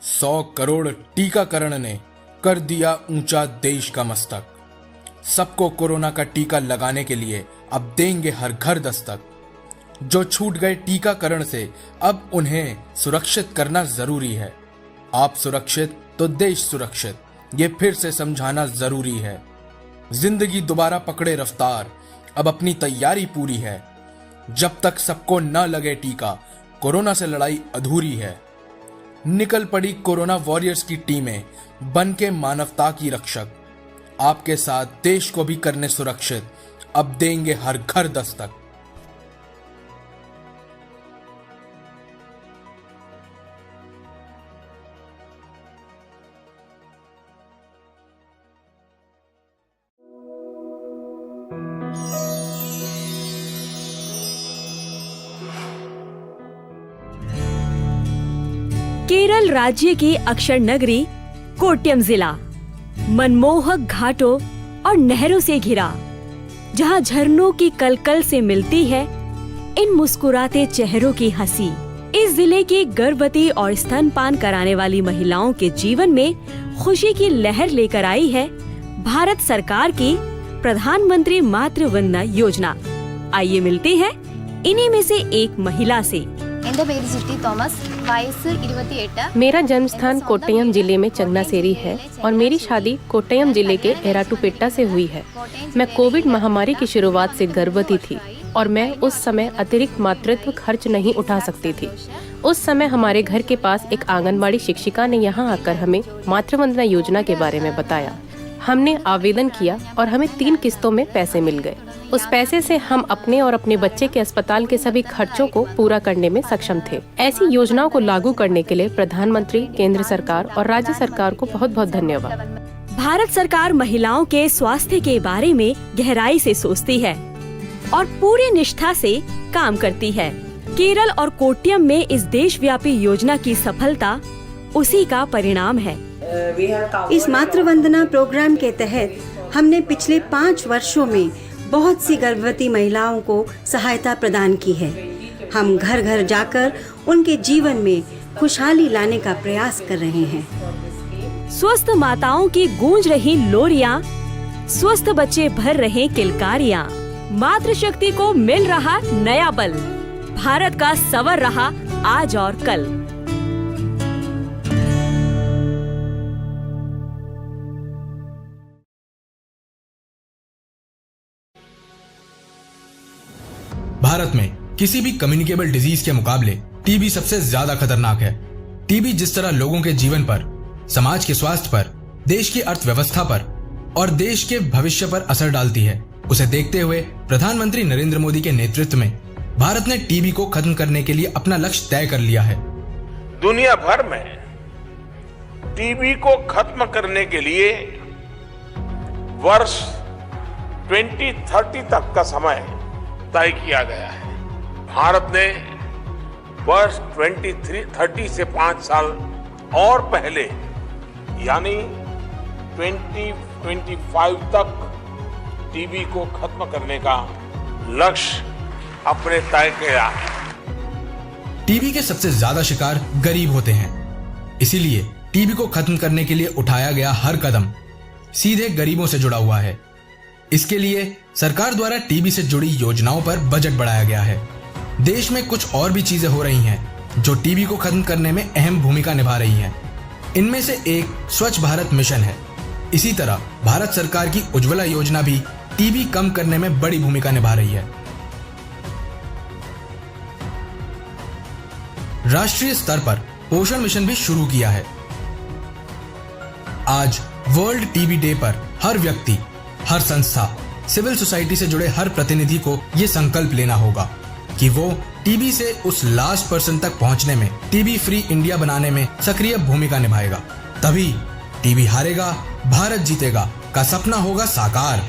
100 करोड़ टीकाकरण ने कर दिया ऊंचा देश का मस्तक। सबको कोरोना का टीका लगाने के लिए अब देंगे हर घर दस्तक। जो छूट गए टीकाकरण से अब उन्हें सुरक्षित करना जरूरी है। आप सुरक्षित तो देश सुरक्षित, ये फिर से समझाना जरूरी है। जिंदगी दोबारा पकड़े रफ्तार, अब अपनी तैयारी पूरी है। जब तक सबको न लगे टीका, कोरोना से लड़ाई अधूरी है। निकल पड़ी कोरोना वॉरियर्स की टीमें, बन के मानवता की रक्षक। आपके साथ देश को भी करने सुरक्षित, अब देंगे हर घर दस्तक। केरल राज्य की अक्षर नगरी कोट्यम जिला मनमोहक घाटों और नहरों से घिरा, जहां झरनों की कलकल से मिलती है इन मुस्कुराते चेहरों की हंसी। इस जिले की गर्भवती और स्तनपान कराने वाली महिलाओं के जीवन में खुशी की लहर लेकर आई है भारत सरकार की प्रधानमंत्री मातृ वंदना योजना। आइए मिलते हैं इन्हीं में से एक महिला से। मेरा जन्म स्थान कोट्टयम जिले में चंगनासेरी है और मेरी शादी कोट्टयम जिले के एराटुपेट्टा से हुई है। मैं कोविड महामारी की शुरुआत से गर्भवती थी और मैं उस समय अतिरिक्त मातृत्व खर्च नहीं उठा सकती थी। उस समय हमारे घर के पास एक आंगनबाड़ी शिक्षिका ने यहाँ आकर हमें मातृवंदना योजना के बारे में बताया। हमने आवेदन किया और हमें 3 किस्तों में पैसे मिल गए। उस पैसे से हम अपने और अपने बच्चे के अस्पताल के सभी खर्चों को पूरा करने में सक्षम थे। ऐसी योजनाओं को लागू करने के लिए प्रधानमंत्री, केंद्र सरकार और राज्य सरकार को बहुत बहुत धन्यवाद। भारत सरकार महिलाओं के स्वास्थ्य के बारे में गहराई से सोचती है और पूरी निष्ठा से काम करती है। केरल और कोट्यम में इस देशव्यापी योजना की सफलता उसी का परिणाम है। इस मातृवंदना प्रोग्राम के तहत हमने पिछले 5 वर्षों में बहुत सी गर्भवती महिलाओं को सहायता प्रदान की है। हम घर घर जाकर उनके जीवन में खुशहाली लाने का प्रयास कर रहे हैं। स्वस्थ माताओं की गूंज रही लोरियां, स्वस्थ बच्चे भर रहे किलकारियां। मातृशक्ति को मिल रहा नया बल, भारत का संवर रहा आज और कल। भारत में किसी भी कम्युनिकेबल डिजीज के मुकाबले टीबी सबसे ज्यादा खतरनाक है। टीबी जिस तरह लोगों के जीवन पर, समाज के स्वास्थ्य पर, देश की अर्थव्यवस्था पर और देश के भविष्य पर असर डालती है, उसे देखते हुए प्रधानमंत्री नरेंद्र मोदी के नेतृत्व में भारत ने टीबी को खत्म करने के लिए अपना लक्ष्य तय कर लिया है। दुनिया भर में टीबी को खत्म करने के लिए वर्ष 2030 तक का समय तय किया गया है। भारत ने वर्ष 2030 से 5 साल और पहले यानी 2025 तक टीबी को खत्म करने का लक्ष्य अपने तय किया है। टीबी के सबसे ज्यादा शिकार गरीब होते हैं, इसीलिए टीबी को खत्म करने के लिए उठाया गया हर कदम सीधे गरीबों से जुड़ा हुआ है। इसके लिए सरकार द्वारा टीबी से जुड़ी योजनाओं पर बजट बढ़ाया गया है। देश में कुछ और भी चीजें हो रही हैं जो टीबी को खत्म करने में अहम भूमिका निभा रही हैं। इनमें से एक स्वच्छ भारत मिशन है। इसी तरह भारत सरकार की उज्ज्वला योजना भी टीबी कम करने में बड़ी भूमिका निभा रही है। राष्ट्रीय स्तर पर पोषण मिशन भी शुरू किया है। आज वर्ल्ड टीबी डे पर हर व्यक्ति, हर संस्था, सिविल सोसाइटी से जुड़े हर प्रतिनिधि को ये संकल्प लेना होगा कि वो टीबी से उस लास्ट पर्सन तक पहुंचने में, टीबी फ्री इंडिया बनाने में सक्रिय भूमिका निभाएगा। तभी टीबी हारेगा, भारत जीतेगा का सपना होगा साकार।